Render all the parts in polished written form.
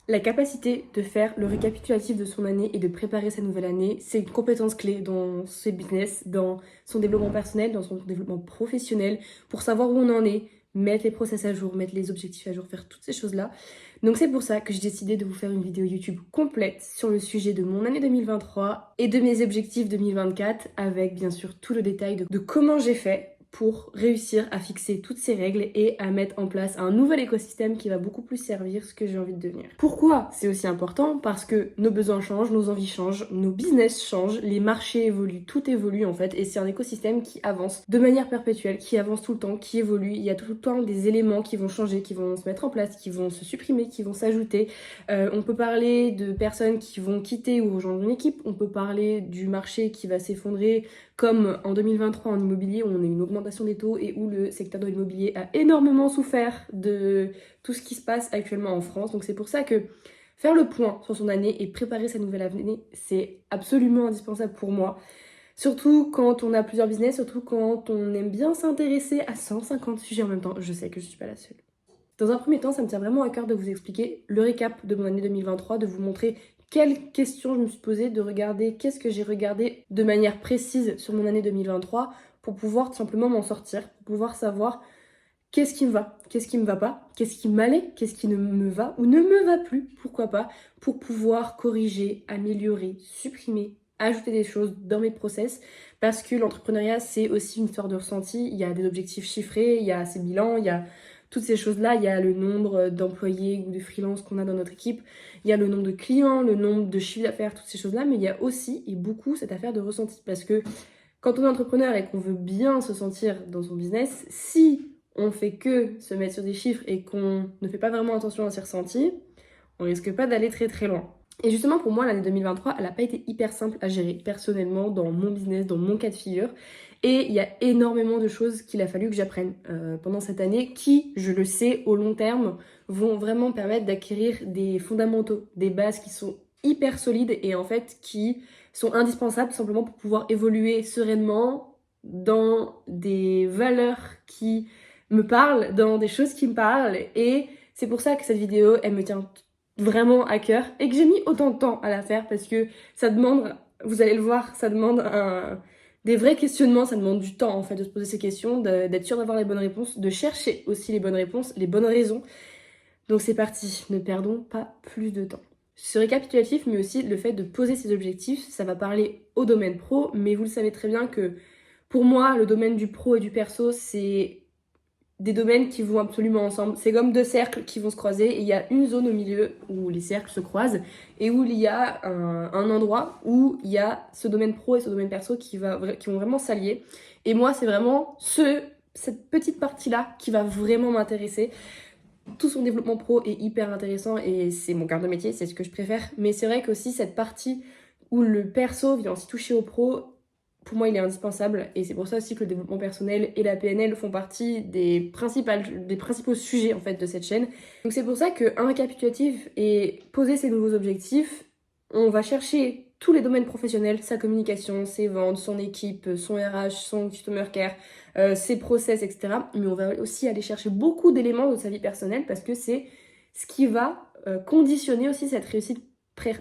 La capacité de faire le récapitulatif de son année et de préparer sa nouvelle année, c'est une compétence clé dans ses business, dans son développement personnel, dans son développement professionnel, pour savoir où on en est, mettre les process à jour, mettre les objectifs à jour, faire toutes ces choses-là. Donc c'est pour ça que j'ai décidé de vous faire une vidéo YouTube complète sur le sujet de mon année 2023 et de mes objectifs 2024, avec bien sûr tout le détail de comment j'ai fait pour réussir à fixer toutes ces règles et à mettre en place un nouvel écosystème qui va beaucoup plus servir ce que j'ai envie de devenir. Pourquoi c'est aussi important? Parce que nos besoins changent, nos envies changent, nos business changent, les marchés évoluent, tout évolue en fait, et c'est un écosystème qui avance de manière perpétuelle, qui avance tout le temps, qui évolue. Il y a tout le temps des éléments qui vont changer, qui vont se mettre en place, qui vont se supprimer, qui vont s'ajouter. On peut parler de personnes qui vont quitter ou rejoindre une équipe, on peut parler du marché qui va s'effondrer, comme en 2023 en immobilier où on a une augmentation des taux et où le secteur de l'immobilier a énormément souffert de tout ce qui se passe actuellement en France. Donc c'est pour ça que faire le point sur son année et préparer sa nouvelle année, c'est absolument indispensable pour moi. Surtout quand on a plusieurs business, surtout quand on aime bien s'intéresser à 150 sujets en même temps. Je sais que je ne suis pas la seule. Dans un premier temps, ça me tient vraiment à cœur de vous expliquer le récap de mon année 2023, de vous montrer quelles questions je me suis posée, de regarder qu'est-ce que j'ai regardé de manière précise sur mon année 2023 pour pouvoir tout simplement m'en sortir, pour pouvoir savoir qu'est-ce qui me va, qu'est-ce qui me va pas, qu'est-ce qui m'allait, qu'est-ce qui ne me va ou ne me va plus, pourquoi pas, pour pouvoir corriger, améliorer, supprimer, ajouter des choses dans mes process, parce que l'entrepreneuriat, c'est aussi une histoire de ressenti. Il y a des objectifs chiffrés, il y a ses bilans, il y a toutes ces choses-là, il y a le nombre d'employés ou de freelances qu'on a dans notre équipe, il y a le nombre de clients, le nombre de chiffres d'affaires, toutes ces choses-là, mais il y a aussi, et beaucoup, cette affaire de ressenti, parce que quand on est entrepreneur et qu'on veut bien se sentir dans son business, si on fait que se mettre sur des chiffres et qu'on ne fait pas vraiment attention à ses ressentis, on risque pas d'aller très très loin. Et justement, pour moi, l'année 2023, elle n'a pas été hyper simple à gérer personnellement dans mon business, dans mon cas de figure. Et il y a énormément de choses qu'il a fallu que j'apprenne pendant cette année qui, je le sais, au long terme, vont vraiment permettre d'acquérir des fondamentaux, des bases qui sont hyper solides et en fait qui sont indispensables simplement pour pouvoir évoluer sereinement dans des valeurs qui me parlent, dans des choses qui me parlent. Et c'est pour ça que cette vidéo, elle me tient vraiment à cœur et que j'ai mis autant de temps à la faire parce que ça demande, vous allez le voir, ça demande des vrais questionnements, ça demande du temps en fait de se poser ces questions, d'être sûr d'avoir les bonnes réponses, de chercher aussi les bonnes réponses, les bonnes raisons. Donc c'est parti, ne perdons pas plus de temps. Ce récapitulatif, mais aussi le fait de poser ses objectifs, ça va parler au domaine pro, mais vous le savez très bien que pour moi, le domaine du pro et du perso, c'est des domaines qui vont absolument ensemble. C'est comme deux cercles qui vont se croiser et il y a une zone au milieu où les cercles se croisent et où il y a un endroit où il y a ce domaine pro et ce domaine perso qui vont vraiment s'allier. Et moi, c'est vraiment cette petite partie-là qui va vraiment m'intéresser. Tout son développement pro est hyper intéressant et c'est mon cœur de métier, c'est ce que je préfère. Mais c'est vrai qu'aussi cette partie où le perso vient aussi toucher au pro, pour moi il est indispensable. Et c'est pour ça aussi que le développement personnel et la PNL font partie des principaux sujets en fait de cette chaîne. Donc c'est pour ça qu'un récapitulatif et poser ses nouveaux objectifs, on va chercher tous les domaines professionnels, sa communication, ses ventes, son équipe, son RH, son customer care, ses process, etc. Mais on va aussi aller chercher beaucoup d'éléments de sa vie personnelle parce que c'est ce qui va conditionner aussi cette réussite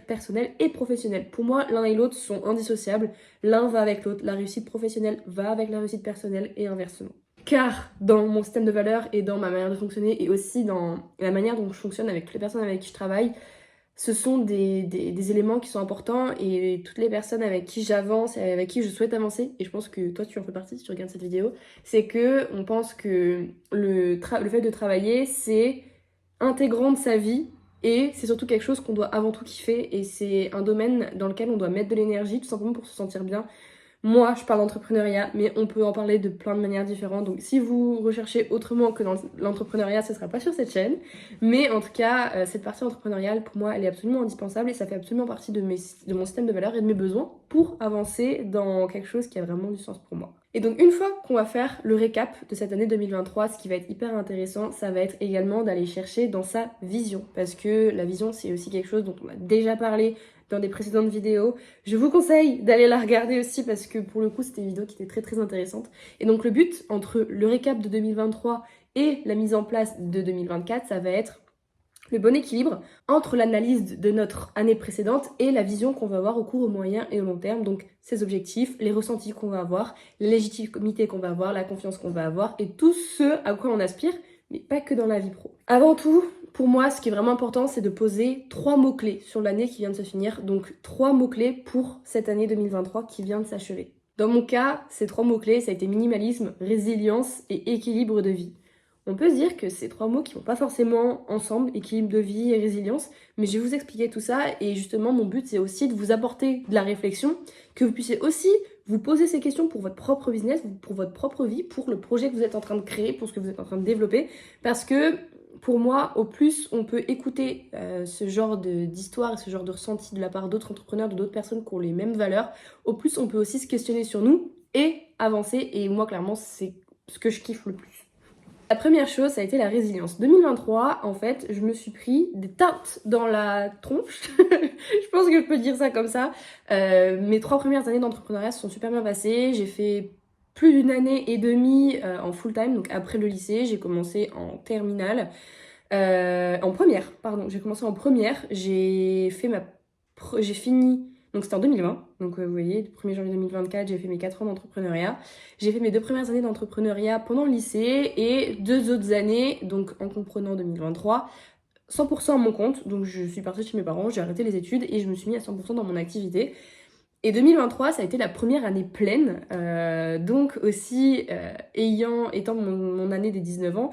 personnelle et professionnelle. Pour moi, l'un et l'autre sont indissociables. L'un va avec l'autre. La réussite professionnelle va avec la réussite personnelle et inversement. Car dans mon système de valeurs et dans ma manière de fonctionner et aussi dans la manière dont je fonctionne avec toutes les personnes avec qui je travaille, ce sont des éléments qui sont importants et toutes les personnes avec qui j'avance et avec qui je souhaite avancer, et je pense que toi tu en fais partie si tu regardes cette vidéo, c'est que on pense que le fait de travailler c'est intégrant de sa vie et c'est surtout quelque chose qu'on doit avant tout kiffer et c'est un domaine dans lequel on doit mettre de l'énergie tout simplement pour se sentir bien. Moi, je parle d'entrepreneuriat, mais on peut en parler de plein de manières différentes. Donc, si vous recherchez autrement que dans l'entrepreneuriat, ce ne sera pas sur cette chaîne. Mais en tout cas, cette partie entrepreneuriale, pour moi, elle est absolument indispensable et ça fait absolument partie de mon système de valeurs et de mes besoins pour avancer dans quelque chose qui a vraiment du sens pour moi. Et donc, une fois qu'on va faire le récap de cette année 2023, ce qui va être hyper intéressant, ça va être également d'aller chercher dans sa vision. Parce que la vision, c'est aussi quelque chose dont on a déjà parlé dans des précédentes vidéos. Je vous conseille d'aller la regarder aussi parce que pour le coup c'était une vidéo qui était très très intéressante. Et donc le but entre le récap de 2023 et la mise en place de 2024, ça va être le bon équilibre entre l'analyse de notre année précédente et la vision qu'on va avoir au court, au moyen et au long terme. Donc ses objectifs, les ressentis qu'on va avoir, la légitimité qu'on va avoir, la confiance qu'on va avoir et tout ce à quoi on aspire, mais pas que dans la vie pro. Avant tout, pour moi, ce qui est vraiment important, c'est de poser 3 mots-clés sur l'année qui vient de se finir. Donc 3 mots-clés pour cette année 2023 qui vient de s'achever. Dans mon cas, ces 3 mots-clés, ça a été minimalisme, résilience et équilibre de vie. On peut se dire que c'est 3 mots qui vont pas forcément ensemble, équilibre de vie et résilience, mais je vais vous expliquer tout ça et justement mon but c'est aussi de vous apporter de la réflexion, que vous puissiez aussi vous poser ces questions pour votre propre business, pour votre propre vie, pour le projet que vous êtes en train de créer, pour ce que vous êtes en train de développer, parce que pour moi, au plus on peut écouter ce genre d'histoire, ce genre de ressenti de la part d'autres entrepreneurs, de d'autres personnes qui ont les mêmes valeurs, au plus on peut aussi se questionner sur nous et avancer, et moi clairement c'est ce que je kiffe le plus. La première chose, ça a été la résilience. 2023, en fait, je me suis pris des tartes dans la tronche. Je pense que je peux dire ça comme ça. Mes 3 premières années d'entrepreneuriat se sont super bien passées. J'ai fait plus d'une année et demie en full-time, donc après le lycée. J'ai commencé en terminale. En première, pardon. J'ai commencé en première. J'ai fini... Donc c'était en 2020, donc vous voyez, le 1er janvier 2024, j'ai fait mes 4 ans d'entrepreneuriat. J'ai fait mes 2 premières années d'entrepreneuriat pendant le lycée et 2 autres années, donc en comprenant 2023, 100% à mon compte. Donc je suis partie chez mes parents, j'ai arrêté les études et je me suis mis à 100% dans mon activité. Et 2023, ça a été la première année pleine, donc aussi étant mon année des 19 ans,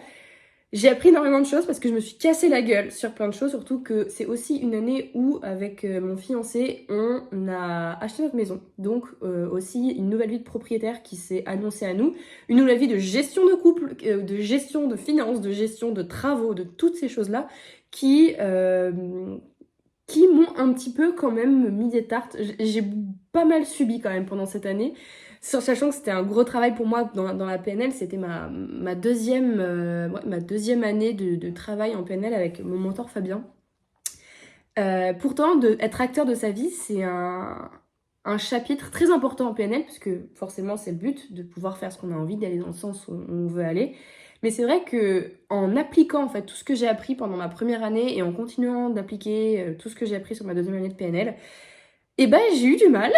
j'ai appris énormément de choses parce que je me suis cassé la gueule sur plein de choses, surtout que c'est aussi une année où, avec mon fiancé, on a acheté notre maison. Donc aussi une nouvelle vie de propriétaire qui s'est annoncée à nous, une nouvelle vie de gestion de couple, de gestion de finances, de gestion de travaux, de toutes ces choses-là qui m'ont un petit peu quand même mis des tartes. J'ai pas mal subi quand même pendant cette année. Sachant que c'était un gros travail pour moi dans la PNL, c'était ma deuxième année de travail en PNL avec mon mentor Fabien. Pourtant, être acteur de sa vie, c'est un chapitre très important en PNL, puisque forcément c'est le but de pouvoir faire ce qu'on a envie, d'aller dans le sens où on veut aller. Mais c'est vrai que en appliquant en fait tout ce que j'ai appris pendant ma première année et en continuant d'appliquer tout ce que j'ai appris sur ma deuxième année de PNL, et ben j'ai eu du mal.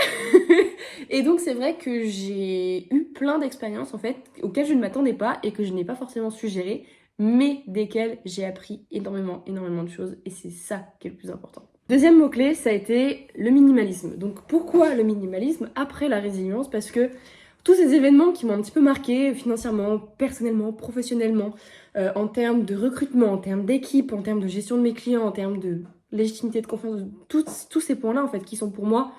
Et donc c'est vrai que j'ai eu plein d'expériences en fait auxquelles je ne m'attendais pas et que je n'ai pas forcément su gérer, mais desquelles j'ai appris énormément de choses et c'est ça qui est le plus important. Deuxième mot-clé, ça a été le minimalisme. Donc pourquoi le minimalisme après la résilience? Parce que tous ces événements qui m'ont un petit peu marqué financièrement, personnellement, professionnellement, en termes de recrutement, en termes d'équipe, en termes de gestion de mes clients, en termes de légitimité, de confiance, tous ces points-là en fait qui sont pour moi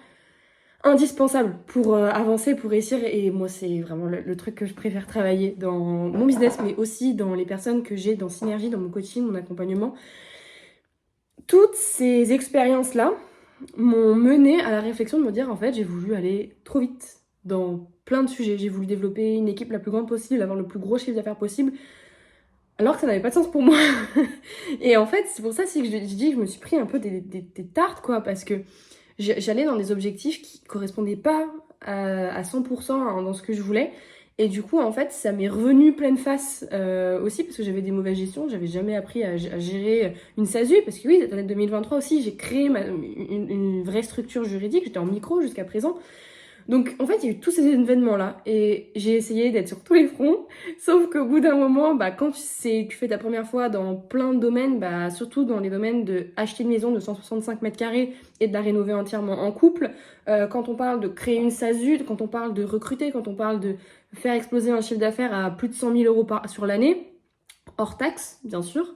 indispensables pour avancer, pour réussir. Et moi c'est vraiment le truc que je préfère travailler dans mon business, mais aussi dans les personnes que j'ai dans Synergie, dans mon coaching, mon accompagnement. Toutes ces expériences-là m'ont mené à la réflexion de me dire en fait j'ai voulu aller trop vite dans plein de sujets. J'ai voulu développer une équipe la plus grande possible, avoir le plus gros chiffre d'affaires possible, alors que ça n'avait pas de sens pour moi. Et en fait, c'est pour ça aussi que je dis que je me suis pris un peu des tartes, quoi, parce que j'allais dans des objectifs qui correspondaient pas à 100% dans ce que je voulais. Et du coup, en fait, ça m'est revenu pleine face aussi, parce que j'avais des mauvaises gestions. J'avais jamais appris à gérer une SASU, parce que oui, cette année 2023 aussi, j'ai créé une vraie structure juridique. J'étais en micro jusqu'à présent. Donc en fait, il y a eu tous ces événements-là et j'ai essayé d'être sur tous les fronts, sauf qu'au bout d'un moment, quand tu fais ta première fois dans plein de domaines, surtout dans les domaines de acheter une maison de 165 mètres carrés et de la rénover entièrement en couple, quand on parle de créer une SASU, quand on parle de recruter, quand on parle de faire exploser un chiffre d'affaires à plus de 100 000 euros sur l'année, hors taxe bien sûr,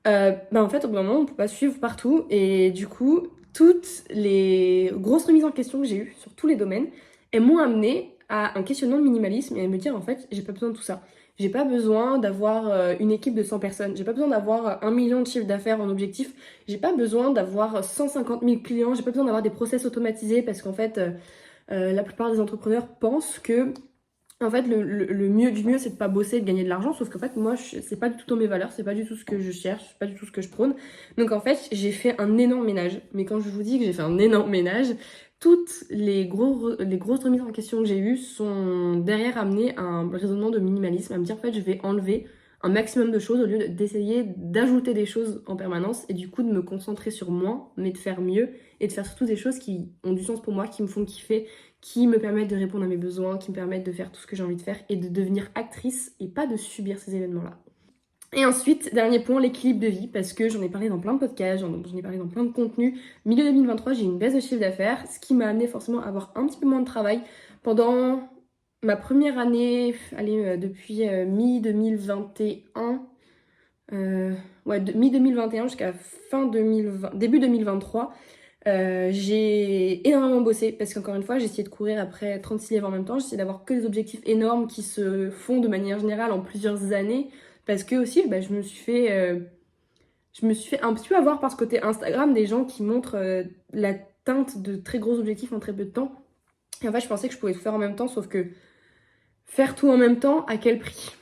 en fait au bout d'un moment on peut pas suivre partout et du coup toutes les grosses remises en question que j'ai eues sur tous les domaines, elles m'ont amené à un questionnement de minimalisme et à me dire en fait j'ai pas besoin de tout ça. J'ai pas besoin d'avoir une équipe de 100 personnes, j'ai pas besoin d'avoir 1 million de chiffre d'affaires en objectif, j'ai pas besoin d'avoir 150 000 clients, j'ai pas besoin d'avoir des process automatisés parce qu'en fait la plupart des entrepreneurs pensent que en fait le mieux du mieux c'est de pas bosser et de gagner de l'argent, sauf qu'en fait moi c'est pas du tout dans mes valeurs, c'est pas du tout ce que je cherche, c'est pas du tout ce que je prône. Donc en fait j'ai fait un énorme ménage, mais quand je vous dis que j'ai fait un énorme ménage, toutes les grosses remises en question que j'ai eues sont derrière amenées à un raisonnement de minimalisme, à me dire en fait je vais enlever un maximum de choses au lieu d'essayer d'ajouter des choses en permanence et du coup de me concentrer sur moins, mais de faire mieux et de faire surtout des choses qui ont du sens pour moi, qui me font kiffer, qui me permettent de répondre à mes besoins, qui me permettent de faire tout ce que j'ai envie de faire et de devenir actrice et pas de subir ces événements-là. Et ensuite, dernier point, l'équilibre de vie, parce que j'en ai parlé dans plein de podcasts, j'en ai parlé dans plein de contenus. Milieu 2023, j'ai eu une baisse de chiffre d'affaires, ce qui m'a amené forcément à avoir un petit peu moins de travail pendant ma première année, depuis mi-2021, mi-2021 jusqu'à fin 2020, début 2023. J'ai énormément bossé parce qu'encore une fois j'ai essayé de courir après 36 livres en même temps, j'ai essayé d'avoir que des objectifs énormes qui se font de manière générale en plusieurs années parce que aussi je me suis fait un petit peu avoir par ce côté Instagram des gens qui montrent l'atteinte de très gros objectifs en très peu de temps et en fait je pensais que je pouvais tout faire en même temps sauf que faire tout en même temps à quel prix?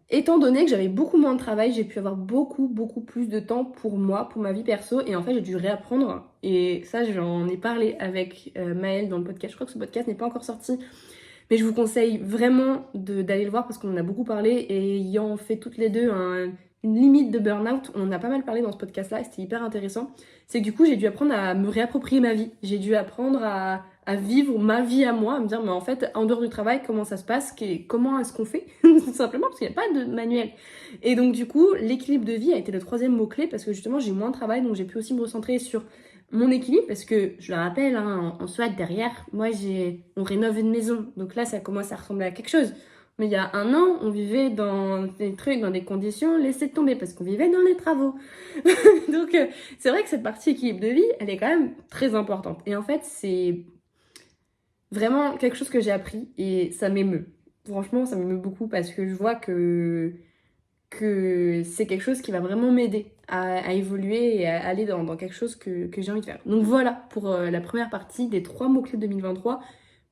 Étant donné que j'avais beaucoup moins de travail, j'ai pu avoir beaucoup plus de temps pour moi, pour ma vie perso, et en fait j'ai dû réapprendre, et ça j'en ai parlé avec Maëlle dans le podcast, je crois que ce podcast n'est pas encore sorti, mais je vous conseille vraiment d'aller le voir parce qu'on en a beaucoup parlé, et ayant fait toutes les deux une limite de burn-out, on en a pas mal parlé dans ce podcast-là, et c'était hyper intéressant, c'est que du coup j'ai dû apprendre à me réapproprier ma vie, j'ai dû apprendre à vivre ma vie à moi, à me dire mais en fait en dehors du travail comment ça se passe, comment est-ce qu'on fait tout simplement parce qu'il n'y a pas de manuel. Et donc du coup l'équilibre de vie a été le troisième mot clé parce que justement j'ai moins de travail donc j'ai pu aussi me recentrer sur mon équilibre parce que je le rappelle en soit derrière moi on rénove une maison donc là ça commence à ressembler à quelque chose. Mais il y a un an, on vivait dans des trucs, dans des conditions laissées tomber parce qu'on vivait dans les travaux. Donc c'est vrai que cette partie équilibre de vie, elle est quand même très importante. Et en fait, c'est vraiment quelque chose que j'ai appris et ça m'émeut. Franchement, ça m'émeut beaucoup parce que je vois que c'est quelque chose qui va vraiment m'aider à évoluer et à aller dans quelque chose que j'ai envie de faire. Donc voilà pour la première partie des 3 mots-clés de 2023.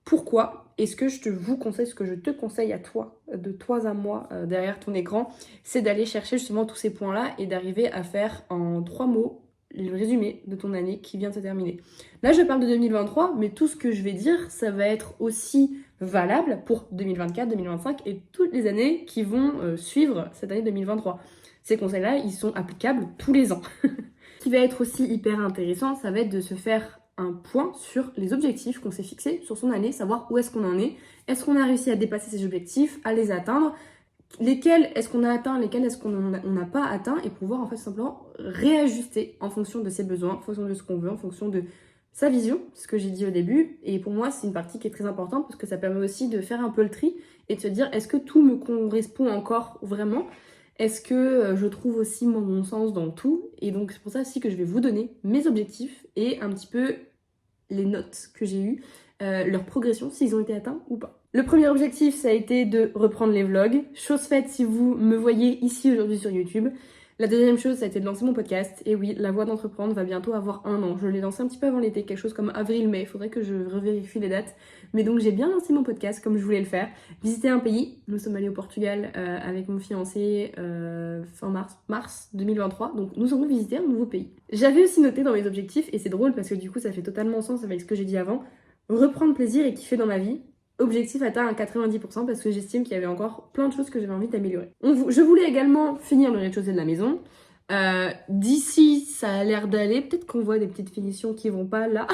Pourquoi? Et ce que je te conseille à toi, de toi à moi, derrière ton écran, c'est d'aller chercher justement tous ces points-là et d'arriver à faire en 3 mots le résumé de ton année qui vient de se terminer. Là, je parle de 2023, mais tout ce que je vais dire, ça va être aussi valable pour 2024, 2025 et toutes les années qui vont suivre cette année 2023. Ces conseils-là, ils sont applicables tous les ans. Ce qui va être aussi hyper intéressant, ça va être de se faire un point sur les objectifs qu'on s'est fixés sur son année, savoir où est-ce qu'on en est qu'on a réussi à dépasser ces objectifs, à les atteindre, lesquels est-ce qu'on a atteint, lesquels est-ce qu'on n'a pas atteint, et pouvoir en fait simplement réajuster en fonction de ses besoins, en fonction de ce qu'on veut, en fonction de sa vision, ce que j'ai dit au début. Et pour moi c'est une partie qui est très importante parce que ça permet aussi de faire un peu le tri et de se dire est-ce que tout me correspond encore vraiment, est-ce que je trouve aussi mon sens dans tout. Et donc c'est pour ça aussi que je vais vous donner mes objectifs et un petit peu les notes que j'ai eues, leur progression, s'ils ont été atteints ou pas. Le premier objectif, ça a été de reprendre les vlogs. Chose faite si vous me voyez ici aujourd'hui sur YouTube. La deuxième chose, ça a été de lancer mon podcast. Et oui, La Voix d'entreprendre va bientôt avoir 1 an. Je l'ai lancé un petit peu avant l'été, quelque chose comme avril-mai. Il faudrait que je revérifie les dates. Mais donc j'ai bien lancé mon podcast comme je voulais le faire. Visiter un pays. Nous sommes allés au Portugal avec mon fiancé fin mars 2023. Donc nous avons visité un nouveau pays. J'avais aussi noté dans mes objectifs, et c'est drôle parce que du coup ça fait totalement sens avec ce que j'ai dit avant, reprendre plaisir et kiffer dans ma vie. Objectif atteint à 90% parce que j'estime qu'il y avait encore plein de choses que j'avais envie d'améliorer. Je voulais également finir le rez-de-chaussée de la maison. D'ici, ça a l'air d'aller. Peut-être qu'on voit des petites finitions qui vont pas là.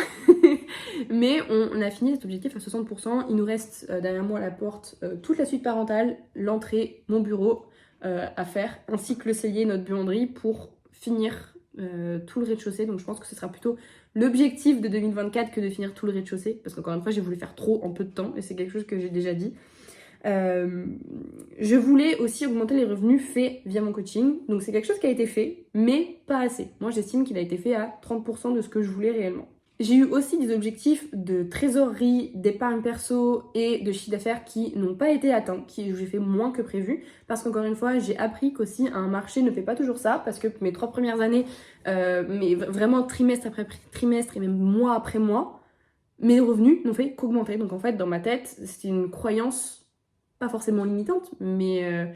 Mais on a fini cet objectif à 60%. Il nous reste derrière moi à la porte toute la suite parentale, l'entrée, mon bureau à faire, ainsi que le cellier, notre buanderie pour finir tout le rez-de-chaussée. Donc je pense que ce sera plutôt l'objectif de 2024 que de finir tout le rez-de-chaussée, parce qu'encore une fois j'ai voulu faire trop en peu de temps et c'est quelque chose que j'ai déjà dit. Je voulais aussi augmenter les revenus faits via mon coaching, donc c'est quelque chose qui a été fait mais pas assez. Moi j'estime qu'il a été fait à 30% de ce que je voulais réellement. J'ai eu aussi des objectifs de trésorerie, d'épargne perso et de chiffre d'affaires qui n'ont pas été atteints, j'ai fait moins que prévu, parce qu'encore une fois, j'ai appris qu'aussi un marché ne fait pas toujours ça, parce que mes 3 premières années, mais vraiment trimestre après trimestre et même mois après mois, mes revenus n'ont fait qu'augmenter. Donc en fait, dans ma tête, c'est une croyance, pas forcément limitante, mais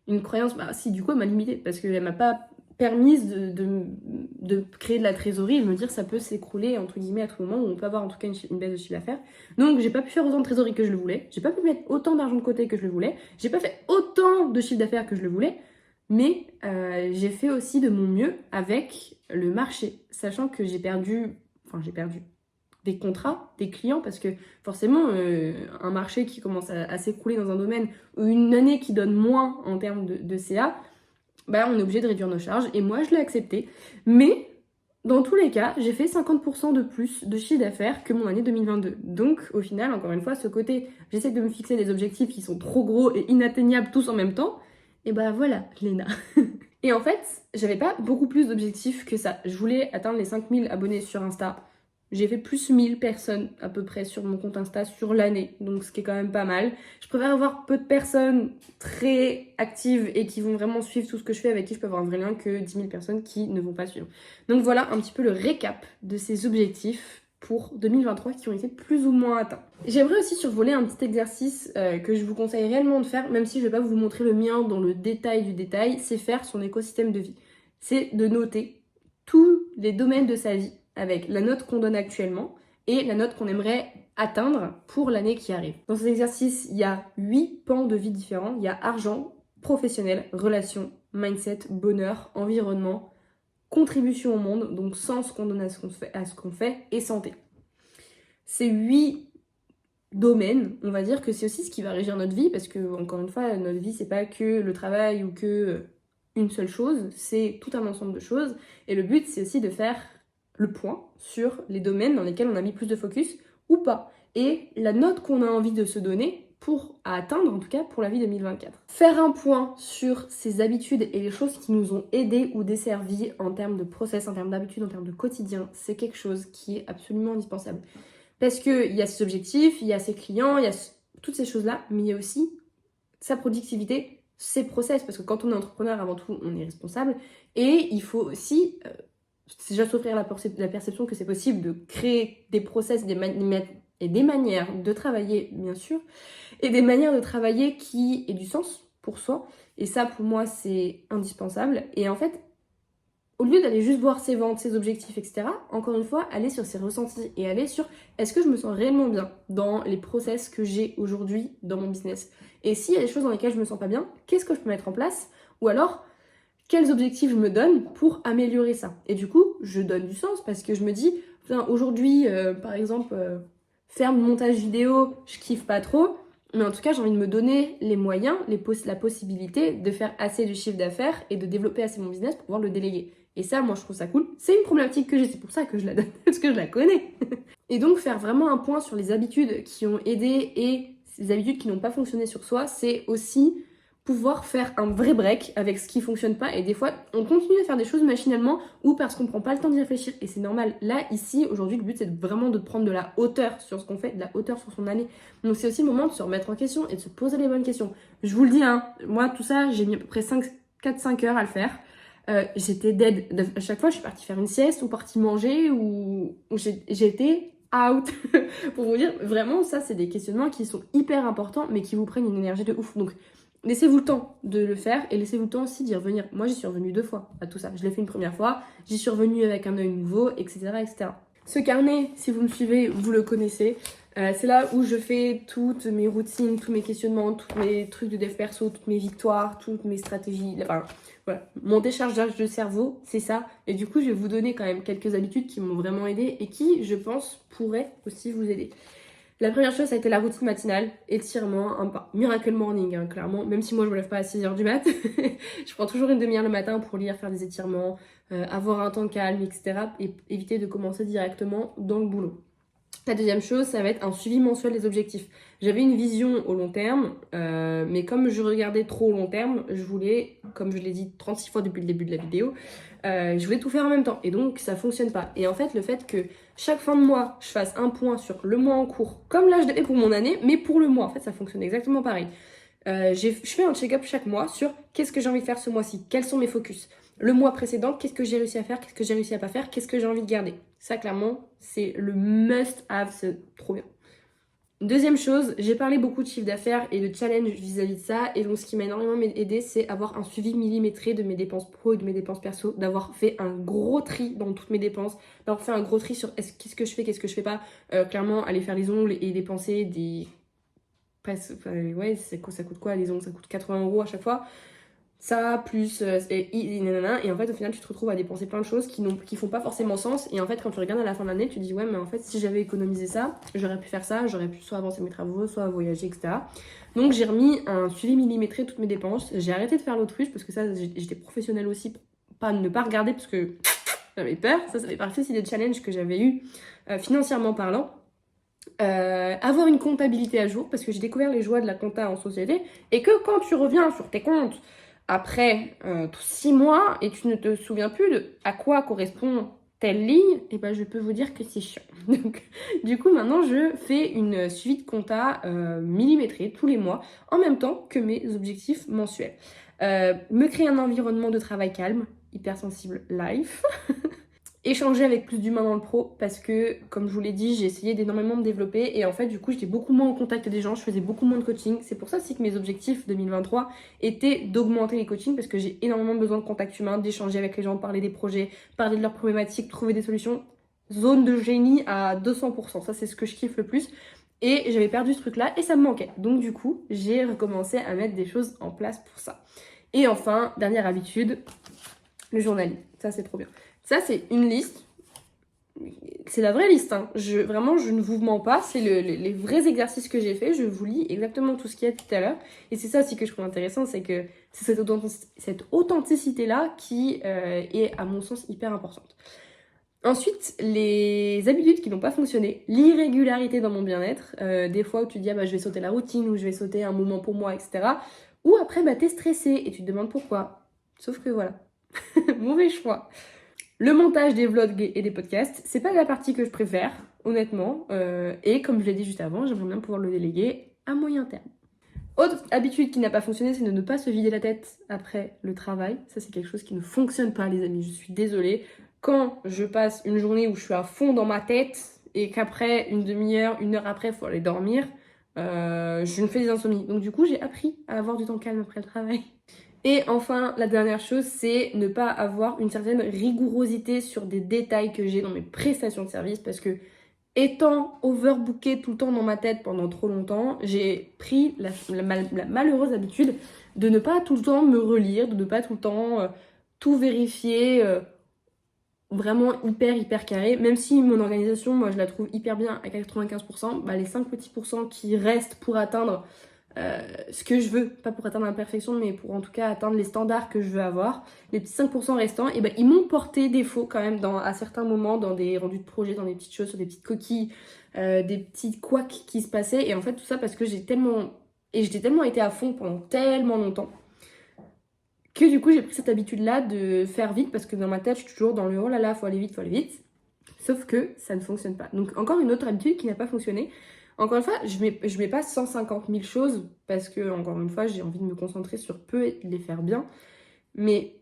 une croyance, si du coup elle m'a limitée, parce qu'elle m'a pas permise de créer de la trésorerie et de me dire ça peut s'écrouler entre guillemets à tout moment, où on peut avoir en tout cas une baisse de chiffre d'affaires. Donc j'ai pas pu faire autant de trésorerie que je le voulais, j'ai pas pu mettre autant d'argent de côté que je le voulais, j'ai pas fait autant de chiffre d'affaires que je le voulais, mais j'ai fait aussi de mon mieux avec le marché, sachant que j'ai perdu des contrats, des clients, parce que forcément, un marché qui commence à s'écrouler dans un domaine, ou une année qui donne moins en termes de CA, bah, on est obligé de réduire nos charges, et moi je l'ai accepté. Mais dans tous les cas, j'ai fait 50% de plus de chiffre d'affaires que mon année 2022. Donc au final, encore une fois, ce côté, j'essaie de me fixer des objectifs qui sont trop gros et inatteignables tous en même temps, et bah voilà, Léna. Et en fait, j'avais pas beaucoup plus d'objectifs que ça. Je voulais atteindre les 5000 abonnés sur Insta. J'ai fait plus 1000 personnes à peu près sur mon compte Insta sur l'année, donc ce qui est quand même pas mal. Je préfère avoir peu de personnes très actives et qui vont vraiment suivre tout ce que je fais, avec qui je peux avoir un vrai lien, que 10 000 personnes qui ne vont pas suivre. Donc voilà un petit peu le récap de ces objectifs pour 2023 qui ont été plus ou moins atteints. J'aimerais aussi survoler un petit exercice que je vous conseille réellement de faire, même si je vais pas vous montrer le mien dans le détail du détail, c'est faire son écosystème de vie. C'est de noter tous les domaines de sa vie avec la note qu'on donne actuellement et la note qu'on aimerait atteindre pour l'année qui arrive. Dans cet exercice, il y a 8 pans de vie différents. Il y a argent, professionnel, relations, mindset, bonheur, environnement, contribution au monde, donc sens qu'on donne à ce qu'on fait, et santé. Ces 8 domaines, on va dire que c'est aussi ce qui va régir notre vie, parce que, encore une fois, notre vie, c'est pas que le travail ou que une seule chose, c'est tout un ensemble de choses. Et le but, c'est aussi de faire le point sur les domaines dans lesquels on a mis plus de focus ou pas. Et la note qu'on a envie de se donner pour atteindre, en tout cas pour la vie 2024. Faire un point sur ses habitudes et les choses qui nous ont aidés ou desservis en termes de process, en termes d'habitudes, en termes de quotidien, c'est quelque chose qui est absolument indispensable. Parce qu'il y a ses objectifs, il y a ses clients, il y a toutes ces choses-là, mais il y a aussi sa productivité, ses process, parce que quand on est entrepreneur, avant tout, on est responsable, et il faut aussi déjà s'offrir la perception que c'est possible de créer des process et des manières de travailler, bien sûr, et des manières de travailler qui aient du sens pour soi. Et ça, pour moi, c'est indispensable. Et en fait, au lieu d'aller juste voir ses ventes, ses objectifs, etc., encore une fois, aller sur ses ressentis et aller sur est-ce que je me sens réellement bien dans les process que j'ai aujourd'hui dans mon business. Et s'il y a des choses dans lesquelles je me sens pas bien, qu'est-ce que je peux mettre en place? Ou alors, quels objectifs je me donne pour améliorer ça. Et du coup, je donne du sens parce que je me dis, aujourd'hui, par exemple, faire mon montage vidéo, je kiffe pas trop, mais en tout cas, j'ai envie de me donner les moyens, la possibilité de faire assez de chiffre d'affaires et de développer assez mon business pour pouvoir le déléguer. Et ça, moi, je trouve ça cool. C'est une problématique que j'ai, c'est pour ça que je la donne, parce que je la connais. Et donc, faire vraiment un point sur les habitudes qui ont aidé et ces habitudes qui n'ont pas fonctionné sur soi, c'est aussi pouvoir faire un vrai break avec ce qui fonctionne pas. Et des fois, on continue à faire des choses machinalement ou parce qu'on prend pas le temps d'y réfléchir. Et c'est normal. Là, ici, aujourd'hui, le but, c'est vraiment de prendre de la hauteur sur ce qu'on fait, de la hauteur sur son année. Donc, c'est aussi le moment de se remettre en question et de se poser les bonnes questions. Je vous le dis, hein, moi, tout ça, j'ai mis à peu près 4-5 heures à le faire. J'étais dead. À chaque fois, je suis partie faire une sieste ou partie manger ou j'étais out. Pour vous dire, vraiment, ça, c'est des questionnements qui sont hyper importants, mais qui vous prennent une énergie de ouf. Donc, laissez-vous le temps de le faire et laissez-vous le temps aussi d'y revenir. Moi, j'y suis revenue 2 fois à tout ça. Je l'ai fait une première fois, j'y suis revenue avec un œil nouveau, etc., etc. Ce carnet, si vous me suivez, vous le connaissez. C'est là où je fais toutes mes routines, tous mes questionnements, tous mes trucs de dev perso, toutes mes victoires, toutes mes stratégies. Enfin, voilà. Mon déchargeage de cerveau, c'est ça. Et du coup, je vais vous donner quand même quelques habitudes qui m'ont vraiment aidé et qui, je pense, pourraient aussi vous aider. La première chose, ça a été la routine matinale, étirement, miracle morning, hein, clairement. Même si moi, je me lève pas à 6h du mat. Je prends toujours une demi-heure le matin pour lire, faire des étirements, avoir un temps calme, etc. Et éviter de commencer directement dans le boulot. La deuxième chose, ça va être un suivi mensuel des objectifs. J'avais une vision au long terme, mais comme je regardais trop au long terme, je voulais, comme je l'ai dit 36 fois depuis le début de la vidéo, je voulais tout faire en même temps. Et donc, ça fonctionne pas. Et en fait, le fait que chaque fin de mois, je fasse un point sur le mois en cours, comme là, je l'ai fait pour mon année, mais pour le mois, en fait, ça fonctionne exactement pareil. Je fais un check-up chaque mois sur qu'est-ce que j'ai envie de faire ce mois-ci, quels sont mes focus. Le mois précédent, qu'est-ce que j'ai réussi à faire, qu'est-ce que j'ai réussi à pas faire, qu'est-ce que j'ai envie de garder. Ça, clairement, c'est le must-have, c'est trop bien. Deuxième chose, j'ai parlé beaucoup de chiffre d'affaires et de challenge vis-à-vis de ça. Et donc, ce qui m'a énormément aidé, c'est avoir un suivi millimétré de mes dépenses pro et de mes dépenses perso, d'avoir fait un gros tri dans toutes mes dépenses, d'avoir fait un gros tri sur qu'est-ce que je fais, qu'est-ce que je fais pas. Clairement, aller faire les ongles et dépenser des. Ouais, ça coûte quoi les ongles? Ça coûte 80 € à chaque fois. Ça, plus. Nanana. Et en fait, au final, tu te retrouves à dépenser plein de choses qui font pas forcément sens. Et en fait, quand tu regardes à la fin de l'année, tu te dis, ouais, mais en fait, si j'avais économisé ça, j'aurais pu faire ça, j'aurais pu soit avancer mes travaux, soit voyager, etc. Donc, j'ai remis un suivi millimétré de toutes mes dépenses. J'ai arrêté de faire l'autruche parce que ça, j'étais professionnelle aussi pour ne pas regarder parce que j'avais peur. Ça fait partie aussi des challenges que j'avais eu financièrement parlant. Avoir une comptabilité à jour parce que j'ai découvert les joies de la compta en société et que quand tu reviens sur tes comptes après 6 mois et tu ne te souviens plus de à quoi correspond telle ligne, et ben je peux vous dire que c'est chiant. Donc du coup maintenant je fais une suivi de compta millimétrée tous les mois en même temps que mes objectifs mensuels. Me créer un environnement de travail calme, hypersensible life. Échanger avec plus d'humains dans le pro parce que, comme je vous l'ai dit, j'ai essayé d'énormément me développer et en fait, du coup, j'étais beaucoup moins en contact des gens, je faisais beaucoup moins de coaching. C'est pour ça aussi que mes objectifs 2023 étaient d'augmenter les coachings parce que j'ai énormément besoin de contact humain, d'échanger avec les gens, parler des projets, parler de leurs problématiques, trouver des solutions. Zone de génie à 200%, ça c'est ce que je kiffe le plus. Et j'avais perdu ce truc-là et ça me manquait. Donc du coup, j'ai recommencé à mettre des choses en place pour ça. Et enfin, dernière habitude, le journaling. Ça c'est trop bien. Ça, c'est une liste. C'est la vraie liste. Hein. Vraiment, je ne vous mens pas. C'est les vrais exercices que j'ai faits. Je vous lis exactement tout ce qu'il y a tout à l'heure. Et c'est ça aussi que je trouve intéressant, c'est que c'est cette authenticité-là qui est, à mon sens, hyper importante. Ensuite, les habitudes qui n'ont pas fonctionné, l'irrégularité dans mon bien-être, des fois où tu te dis, ah, bah, je vais sauter la routine, ou je vais sauter un moment pour moi, etc. Ou après, bah, t'es stressé et tu te demandes pourquoi. Sauf que voilà, mauvais choix. Le montage des vlogs et des podcasts, c'est pas la partie que je préfère, honnêtement. Et comme je l'ai dit juste avant, j'aimerais bien pouvoir le déléguer à moyen terme. Autre habitude qui n'a pas fonctionné, c'est de ne pas se vider la tête après le travail. Ça, c'est quelque chose qui ne fonctionne pas, les amis. Je suis désolée. Quand je passe une journée où je suis à fond dans ma tête et qu'après une demi-heure, une heure après, il faut aller dormir, je me fais des insomnies. Donc du coup, j'ai appris à avoir du temps calme après le travail. Et enfin, la dernière chose, c'est ne pas avoir une certaine rigourosité sur des détails que j'ai dans mes prestations de service parce que étant overbookée tout le temps dans ma tête pendant trop longtemps, j'ai pris la malheureuse habitude de ne pas tout le temps me relire, de ne pas tout le temps tout vérifier vraiment hyper carré. Même si mon organisation, moi je la trouve hyper bien à 95%, bah, les 5 petits pourcents qui restent pour atteindre ce que je veux, pas pour atteindre l'imperfection, mais pour en tout cas atteindre les standards que je veux avoir. Les petits 5% restants, et ben, ils m'ont porté défaut quand même à certains moments, dans des rendus de projet, dans des petites choses, sur des petites coquilles, des petits couacs qui se passaient. Et en fait, tout ça parce que j'étais tellement été à fond pendant tellement longtemps que du coup, j'ai pris cette habitude-là de faire vite parce que dans ma tête, je suis toujours dans le oh là là, faut aller vite, faut aller vite. Sauf que ça ne fonctionne pas. Donc, encore une autre habitude qui n'a pas fonctionné. Encore une fois, je mets pas 150 000 choses parce que, encore une fois, j'ai envie de me concentrer sur peu et de les faire bien. Mais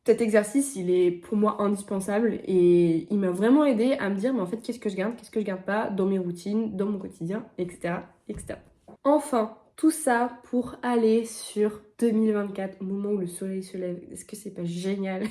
cet exercice, il est pour moi indispensable et il m'a vraiment aidé à me dire, mais en fait, qu'est-ce que je garde pas dans mes routines, dans mon quotidien, etc., etc. Enfin, tout ça pour aller sur 2024, au moment où le soleil se lève. Est-ce que c'est pas génial?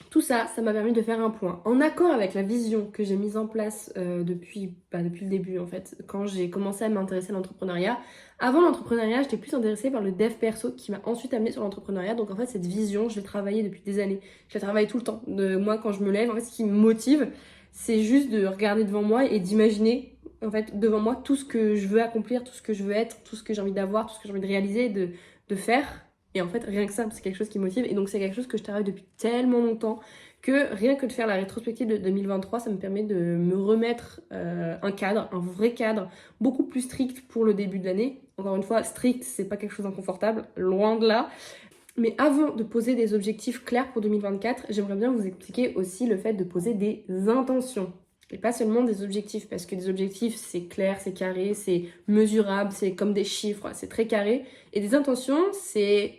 Tout ça, ça m'a permis de faire un point. En accord avec la vision que j'ai mise en place depuis le début en fait, quand j'ai commencé à m'intéresser à l'entrepreneuriat. Avant l'entrepreneuriat, j'étais plus intéressée par le dev perso qui m'a ensuite amenée sur l'entrepreneuriat. Donc en fait, cette vision, je l'ai travaillée depuis des années. Je la travaille tout le temps. Moi, quand je me lève, en fait, ce qui me motive, c'est juste de regarder devant moi et d'imaginer en fait devant moi tout ce que je veux accomplir, tout ce que je veux être, tout ce que j'ai envie d'avoir, tout ce que j'ai envie de réaliser, de faire. Et en fait, rien que ça, c'est quelque chose qui me motive. Et donc, c'est quelque chose que je travaille depuis tellement longtemps que rien que de faire la rétrospective de 2023, ça me permet de me remettre un cadre, un vrai cadre, beaucoup plus strict pour le début de l'année. Encore une fois, strict, c'est pas quelque chose d'inconfortable, loin de là. Mais avant de poser des objectifs clairs pour 2024, j'aimerais bien vous expliquer aussi le fait de poser des intentions. Et pas seulement des objectifs, parce que des objectifs, c'est clair, c'est carré, c'est mesurable, c'est comme des chiffres, c'est très carré. Et des intentions, c'est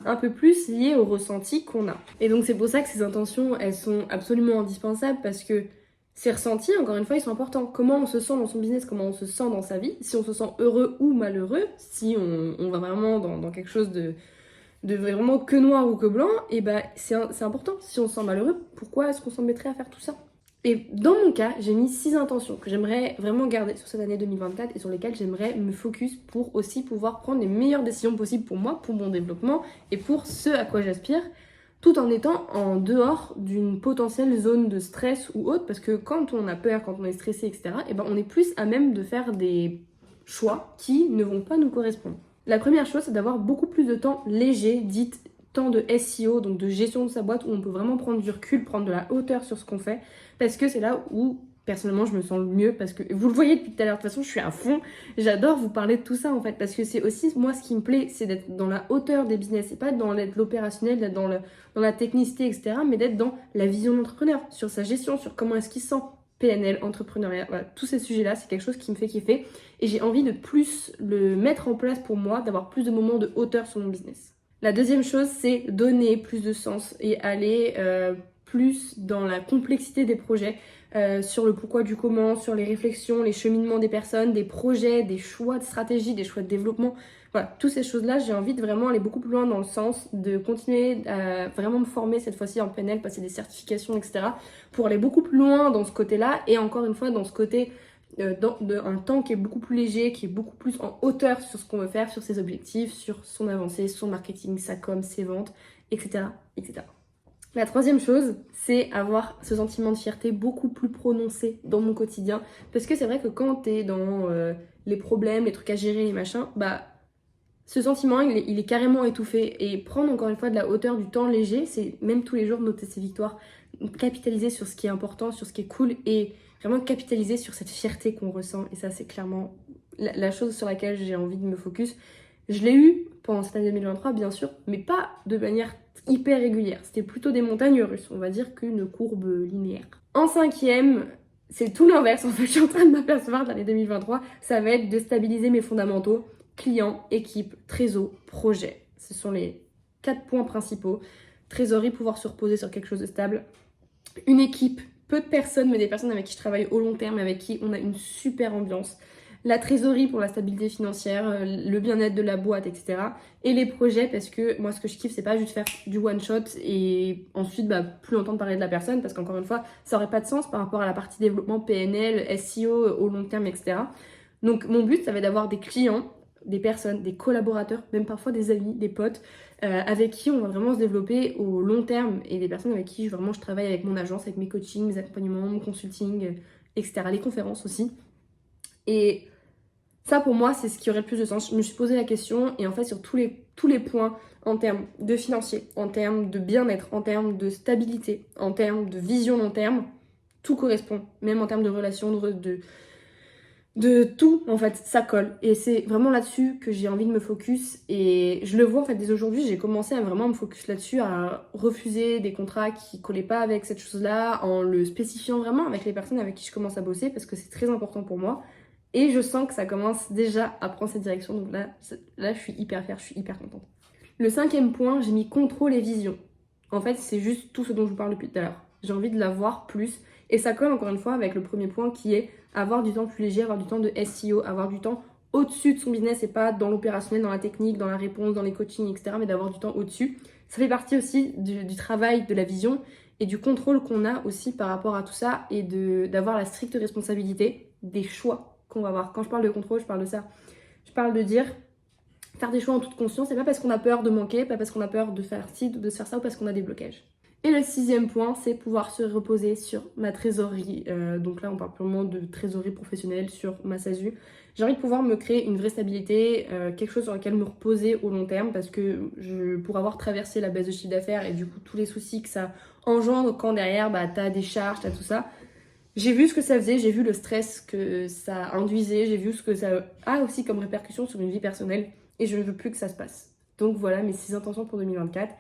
un peu plus lié au ressenti qu'on a. Et donc c'est pour ça que ces intentions, elles sont absolument indispensables, parce que Ces ressentis, encore une fois, ils sont importants. Comment on se sent dans son business, comment on se sent dans sa vie, si on se sent heureux ou malheureux, si on va vraiment dans quelque chose de vraiment que noir ou que blanc, et ben c'est important. Si on se sent malheureux, pourquoi est-ce qu'on s'en mettrait à faire tout ça? Et dans mon cas, j'ai mis 6 intentions que j'aimerais vraiment garder sur cette année 2024 et sur lesquelles j'aimerais me focus pour aussi pouvoir prendre les meilleures décisions possibles pour moi, pour mon développement et pour ce à quoi j'aspire, tout en étant en dehors d'une potentielle zone de stress ou autre, parce que quand on a peur, quand on est stressé, etc., et ben on est plus à même de faire des choix qui ne vont pas nous correspondre. La première chose, c'est d'avoir beaucoup plus de temps léger, dite temps de SEO, donc de gestion de sa boîte, où on peut vraiment prendre du recul, prendre de la hauteur sur ce qu'on fait, parce que c'est là où personnellement je me sens le mieux, parce que vous le voyez depuis tout à l'heure, de toute façon je suis à fond, j'adore vous parler de tout ça en fait, parce que c'est aussi moi ce qui me plaît, c'est d'être dans la hauteur des business, c'est pas dans l'opérationnel, d'être dans la technicité, etc., mais d'être dans la vision de l'entrepreneur, sur sa gestion, sur comment est-ce qu'il se sent, PNL, entrepreneuriat, voilà, tous ces sujets-là, c'est quelque chose qui me fait kiffer, et j'ai envie de plus le mettre en place pour moi, d'avoir plus de moments de hauteur sur mon business. La deuxième chose, c'est donner plus de sens et aller plus dans la complexité des projets, sur le pourquoi du comment, sur les réflexions, les cheminements des personnes, des projets, des choix de stratégie, des choix de développement. Voilà, toutes ces choses-là, j'ai envie de vraiment aller beaucoup plus loin dans le sens de continuer à vraiment me former cette fois-ci en PNL, passer des certifications, etc. pour aller beaucoup plus loin dans ce côté-là et encore une fois dans ce côté un temps qui est beaucoup plus léger, qui est beaucoup plus en hauteur sur ce qu'on veut faire, sur ses objectifs, sur son avancée, son marketing, sa com, ses ventes, etc. etc. La troisième chose, c'est avoir ce sentiment de fierté beaucoup plus prononcé dans mon quotidien. Parce que c'est vrai que quand t'es dans les problèmes, les trucs à gérer, les machins, bah ce sentiment, il est carrément étouffé. Et prendre encore une fois de la hauteur, du temps léger, c'est même tous les jours noter ses victoires, capitaliser sur ce qui est important, sur ce qui est cool et vraiment capitaliser sur cette fierté qu'on ressent. Et ça, c'est clairement la chose sur laquelle j'ai envie de me focus. Je l'ai eu pendant cette année 2023, bien sûr, mais pas de manière hyper régulière. C'était plutôt des montagnes russes, on va dire, qu'une courbe linéaire. En cinquième, c'est tout l'inverse en fait, je suis en train de m'apercevoir de l'année 2023, ça va être de stabiliser mes fondamentaux, clients, équipe, trésor, projet. Ce sont les 4 points principaux. Trésorerie, pouvoir se reposer sur quelque chose de stable. Une équipe, peu de personnes, mais des personnes avec qui je travaille au long terme, avec qui on a une super ambiance. La trésorerie pour la stabilité financière, le bien-être de la boîte, etc. Et les projets, parce que moi ce que je kiffe, c'est pas juste faire du one shot et ensuite plus entendre parler de la personne, parce qu'encore une fois, ça aurait pas de sens par rapport à la partie développement PNL, SEO au long terme, etc. Donc mon but, ça va être d'avoir des clients, des personnes, des collaborateurs, même parfois des amis, des potes, avec qui on va vraiment se développer au long terme et des personnes avec qui vraiment je travaille avec mon agence, avec mes coachings, mes accompagnements, mon consulting, etc. Les conférences aussi. Et ça, pour moi, c'est ce qui aurait le plus de sens. Je me suis posé la question et en fait, sur tous les points en termes de financier, en termes de bien-être, en termes de stabilité, en termes de vision long terme, tout correspond. Même en termes de relations, de tout, en fait, ça colle. Et c'est vraiment là-dessus que j'ai envie de me focus. Et je le vois, en fait, dès aujourd'hui, j'ai commencé à vraiment me focus là-dessus, à refuser des contrats qui collaient pas avec cette chose-là, en le spécifiant vraiment avec les personnes avec qui je commence à bosser, parce que c'est très important pour moi. Et je sens que ça commence déjà à prendre cette direction. Donc là je suis hyper fière, je suis hyper contente. Le cinquième point, j'ai mis contrôle et vision. En fait, c'est juste tout ce dont je vous parle depuis tout à l'heure. J'ai envie de l'avoir plus. Et ça colle encore une fois avec le premier point qui est avoir du temps plus léger, avoir du temps de SEO, avoir du temps au-dessus de son business et pas dans l'opérationnel, dans la technique, dans la réponse, dans les coachings, etc. Mais d'avoir du temps au-dessus. Ça fait partie aussi du travail, de la vision et du contrôle qu'on a aussi par rapport à tout ça et d'avoir la stricte responsabilité des choix qu'on va avoir. Quand je parle de contrôle, je parle de ça. Je parle de dire faire des choix en toute conscience, c'est pas parce qu'on a peur de manquer, pas parce qu'on a peur de faire ci, de se faire ça ou parce qu'on a des blocages. Et le sixième point, c'est pouvoir se reposer sur ma trésorerie. Donc là, on parle purement de trésorerie professionnelle sur ma SASU. J'ai envie de pouvoir me créer une vraie stabilité, quelque chose sur lequel me reposer au long terme parce que pour avoir traversé la baisse de chiffre d'affaires et du coup tous les soucis que ça engendre quand derrière t'as des charges, t'as tout ça, j'ai vu ce que ça faisait, j'ai vu le stress que ça induisait, j'ai vu ce que ça a aussi comme répercussion sur une vie personnelle et je ne veux plus que ça se passe. Donc voilà mes 6 intentions pour 2024.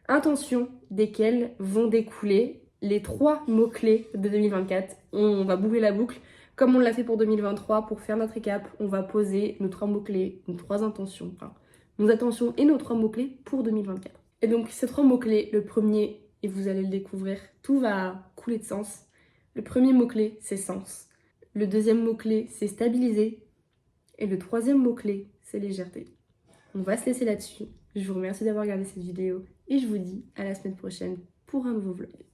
Intentions desquelles vont découler les 3 mots-clés de 2024. On va boucler la boucle comme on l'a fait pour 2023 pour faire notre récap. On va poser nos 3 mots-clés, nos 3 intentions, enfin nos intentions et nos 3 mots-clés pour 2024. Et donc ces 3 mots-clés, le premier, et vous allez le découvrir, tout va couler de sens. Le premier mot-clé, c'est sens. Le deuxième mot-clé, c'est stabiliser. Et le troisième mot-clé, c'est légèreté. On va se laisser là-dessus. Je vous remercie d'avoir regardé cette vidéo et je vous dis à la semaine prochaine pour un nouveau vlog.